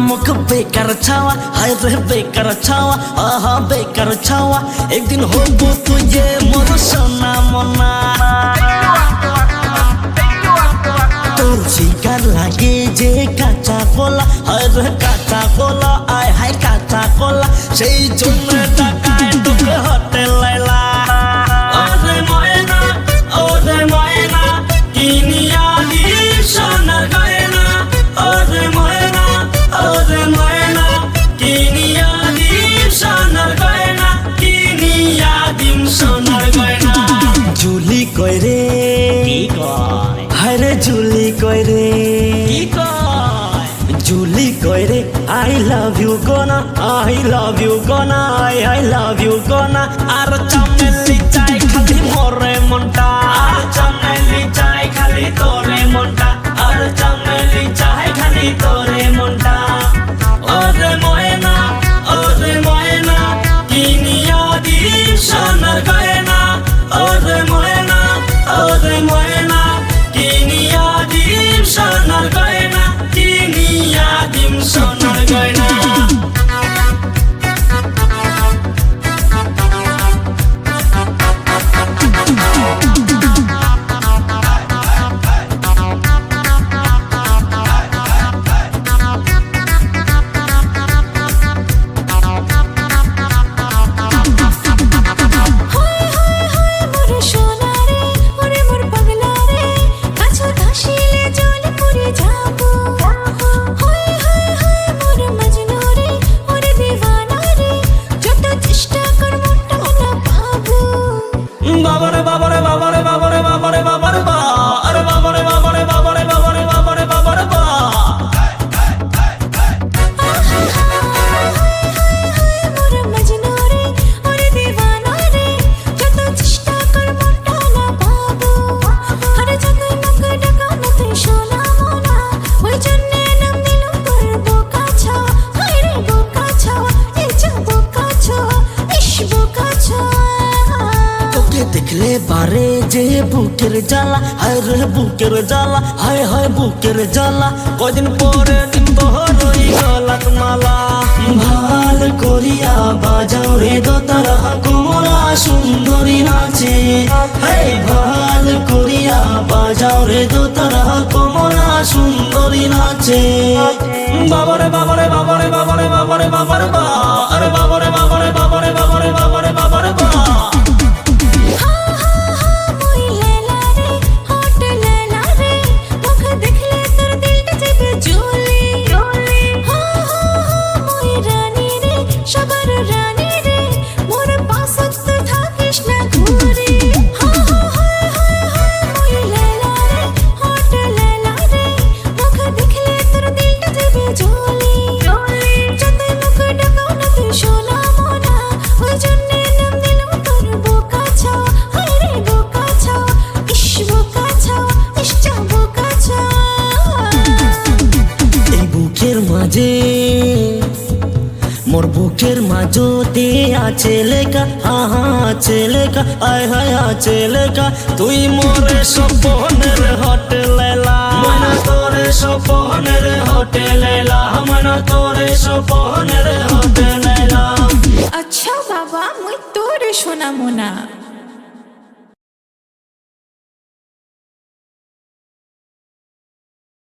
নামক বেকার ছাওয়া, হায় রে বেকার ছাওয়া, আহা বেকার ছাওয়া। একদিন হব তুই যে মোর সোনা মনা। তোর শিকার লাগে যে কাঁচা কলা, হায় রে কাঁচা কলা, আয় হায় কাঁচা কলা। সেই জন্য টাকায় তোকে হোটেল লাইলা। ওরে ময়না, ওরে ময়না, কিনিয়া দিস সোনার গয়না। ওরে ময়না, ওরে ময়না, কিনিয়া দিস সোনার গয়না, কিনিয়া দিম সোনার গয়না। জুলি কই রে, কি কয়? হায় রে জুলি কই রে, কি কয়? জুলি কই রে, I love you gonna, I love you gonna, I love you gonna. আর চামেলি চাই খালি মোরে মনটা, আর চামেলি চাই খালি তোরে মনটা, আর চামেলি চাই খালি তোরে মনটা। ওরে ময়না, ওরে ময়না, কিনিয়া দিস সোনার গয়না। ওরে ময়না, ওরে ময়না, কিনিয়া দিম সোনার গয়না, কিনিয়া দিম সোনার গয়না। বাবারে বাবারে বাবারে বাবারে বাবারে বাবারে বা, আরে বাবারে বাবারে বাবারে বাবারে বাবারে বাবারে বা। দেখলে পারে যে বুকের জ্বালা, হায় রে বুকের জ্বালা, হায় হায় বুকের জ্বালা। কদিন পরে দিন বহরই গলাত মালা। ভাল করিয়া বাজাও রে দোতারা, কোমরা সুন্দরী নাচে। হায় ভাল করিয়া বাজাও রে দোতারা, কোমরা সুন্দরী নাচে। বাবারে বাবারে বাবারে বাবারে বাবারে বাবারে বা, আরে বাবারে বাবারে বাবারে বাবারে বাবারে বাবারে বা। মাঝে মোর বুকের মাঝতে আছে লেখা, হা আছে লেখা, আয় হায় আছে লেখা। তুই মোরে স্বপ্নের হোটেলেলা, মনা তোরে স্বপ্নের হোটেলেলা, মনা তোরে স্বপ্নের হোটেলেলা। আচ্ছা বাবা, মুই তোরে সোনা মোনা।